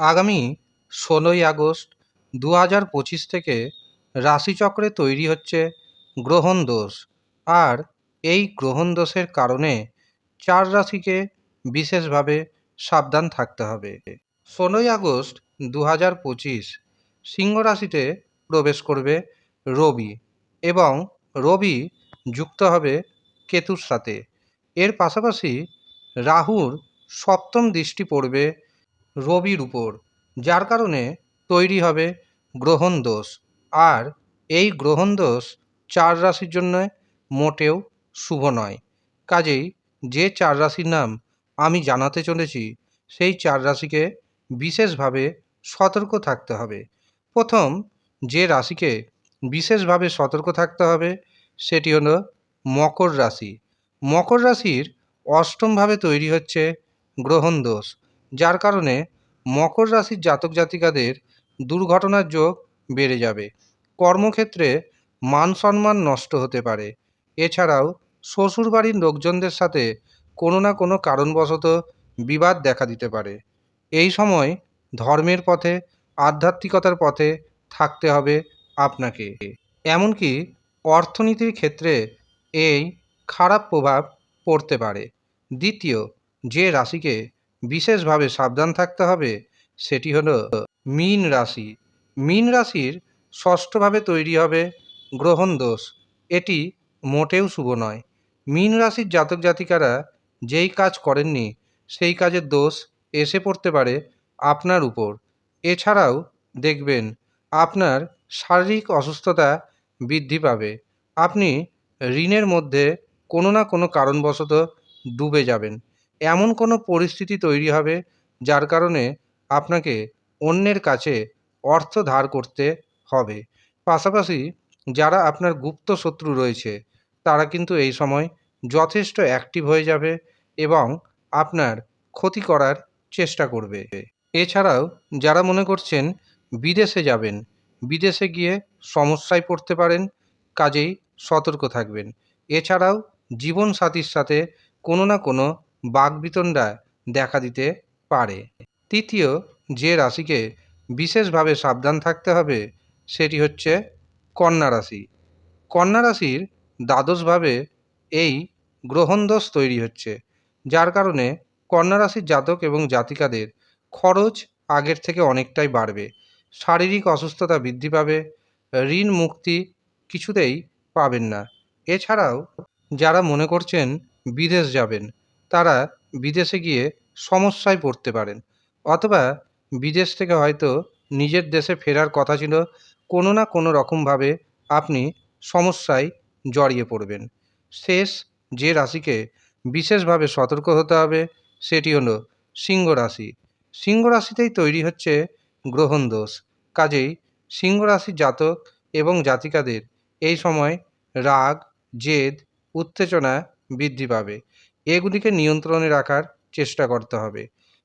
আগামী ১৬ই আগস্ট ২০২৫ থেকে রাশিচক্রে তৈরি হচ্ছে গ্রহণ দোষ। আর এই গ্রহণ দোষের কারণে ৪ রাশিকে বিশেষভাবে সাবধান থাকতে হবে। ১৬ই আগস্ট ২০২৫ সিংহ রাশিতে প্রবেশ করবে রবি, এবং রবি যুক্ত হবে কেতুর সাথে। এর পাশাপাশি রাহুর সপ্তম দৃষ্টি পড়বে রবির উপর, যার কারণে তৈরি হবে গ্রহণ দোষ। আর এই গ্রহণ দোষ ৪ রাশির জন্য মোটেও শুভ নয়। কাজেই যে ৪ রাশির নাম আমি জানাতে চলেছি, সেই ৪ রাশিকে বিশেষভাবে সতর্ক থাকতে হবে। প্রথম যে রাশিকে বিশেষভাবে সতর্ক থাকতে হবে সেটি হলো মকর রাশি। মকর রাশির অষ্টমভাবে তৈরি হচ্ছে গ্রহণ দোষ, যার কারণে মকর রাশির জাতক জাতিকাদের দুর্ঘটনার যোগ বেড়ে যাবে। কর্মক্ষেত্রে মান সম্মান নষ্ট হতে পারে। এছাড়াও শ্বশুরবাড়ির লোকজনদের সাথে কোনো না কোনো কারণবশত বিবাদ দেখা দিতে পারে। এই সময় ধর্মের পথে, আধ্যাত্মিকতার পথে থাকতে হবে আপনাকে। এমনকি অর্থনীতির ক্ষেত্রে এই খারাপ প্রভাব পড়তে পারে। দ্বিতীয় যে রাশিকে বিশেষভাবে সাবধান থাকতে হবে সেটি হলো মীন রাশি। মীন রাশির ষষ্ঠভাবে তৈরি হবে গ্রহণ দোষ। এটি মোটেও শুভ নয়। মীন রাশির জাতক জাতিকারা যেই কাজ করেননি সেই কাজের দোষ এসে পড়তে পারে আপনার উপর। এছাড়াও দেখবেন আপনার শারীরিক অসুস্থতা বৃদ্ধি পাবে। আপনি ঋণের মধ্যে কোনো না কোনো কারণবশত ডুবে যাবেন। এমন কোনো পরিস্থিতি তৈরি হবে যার কারণে আপনাকে অন্যের কাছে অর্থ ধার করতে হবে। পাশাপাশি যারা আপনার গুপ্ত শত্রু রয়েছে তারা কিন্তু এই সময় যথেষ্ট অ্যাক্টিভ হয়ে যাবে এবং আপনার ক্ষতি করার চেষ্টা করবে। এছাড়াও যারা মনে করছেন বিদেশে যাবেন, বিদেশে গিয়ে সমস্যায় পড়তে পারেন, কাজেই সতর্ক থাকবেন। এছাড়াও জীবনসাথীর সাথে কোনো না কোনো বাকবিতণ্ডা দেখা দিতে পারে। তৃতীয় যে রাশিকে বিশেষভাবে সাবধান থাকতে হবে সেটি হচ্ছে কন্যা রাশি। কন্যা রাশির দ্বাদশভাবে এই গ্রহণ দোষ তৈরি হচ্ছে, যার কারণে কন্যা রাশির জাতক এবং জাতিকাদের খরচ আগের থেকে অনেকটাই বাড়বে। শারীরিক অসুস্থতা বৃদ্ধি পাবে। ঋণ মুক্তি কিছুতেই পাবেন না। এছাড়াও যারা মনে করছেন বিদেশ যাবেন, তারা বিদেশে গিয়ে সমস্যায় পড়তে পারেন, অথবা বিদেশ থেকে হয়তো নিজের দেশে ফেরার কথা ছিল, কোনো না কোনো রকমভাবে আপনি সমস্যায় জড়িয়ে পড়বেন। শেষ যে রাশিকে বিশেষভাবে সতর্ক হতে হবে সেটি হলো সিংহ রাশি। সিংহ রাশিতেই তৈরি হচ্ছে গ্রহণ দোষ। কাজেই সিংহ রাশির জাতক এবং জাতিকাদের এই সময় রাগ, জেদ, উত্তেজনা বৃদ্ধি পাবে। এগুলিকে নিয়ন্ত্রণে রাখার চেষ্টা করতে হবে।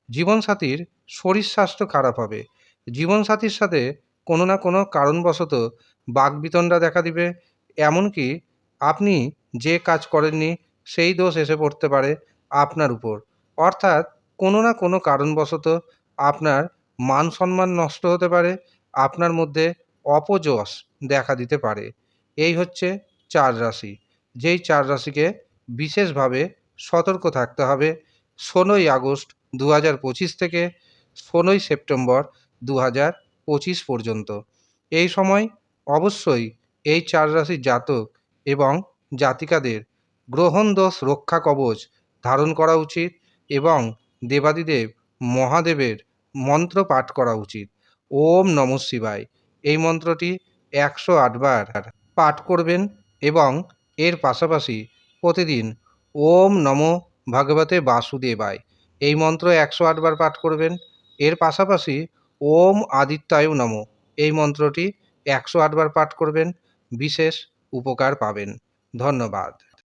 জীবনসাথীর শরীর স্বাস্থ্য খারাপ হবে। জীবনসাথীর সাথে কোনো না কোনো কারণবশত বাকবিতণ্ডা দেখা দিবে। এমনকি আপনি যে কাজ করেননি সেই দোষ এসে পড়তে পারে আপনার উপর। অর্থাৎ কোনো না কোনো কারণবশত আপনার মান সম্মান নষ্ট হতে পারে, আপনার মধ্যে অপযশ দেখা দিতে পারে। এই হচ্ছে ৪ রাশি, যেই ৪ রাশিকে বিশেষভাবে সতর্ক থাকতে হবে ১৬ই আগস্ট ২০২৫ থেকে ১৬ই সেপ্টেম্বর ২০২৫ পর্যন্ত। এই সময় অবশ্যই এই ৪ রাশির জাতক এবং জাতিকাদের গ্রহণ দোষ রক্ষা কবচ ধারণ করা উচিত এবং দেবাদিদেব মহাদেবের মন্ত্র পাঠ করা উচিত। ওম নমঃ শিবায় এই মন্ত্রটি ১০৮ বার পাঠ করবেন এবং এর পাশাপাশি প্রতিদিন ওম নমো ভগবতে বাসুদেবায় এই মন্ত্র ১০৮ বার পাঠ করবেন। এর পাশাপাশি ওম আদিত্যায় নমঃ এই মন্ত্রটি ১০৮ বার পাঠ করবেন। বিশেষ উপকার পাবেন। ধন্যবাদ।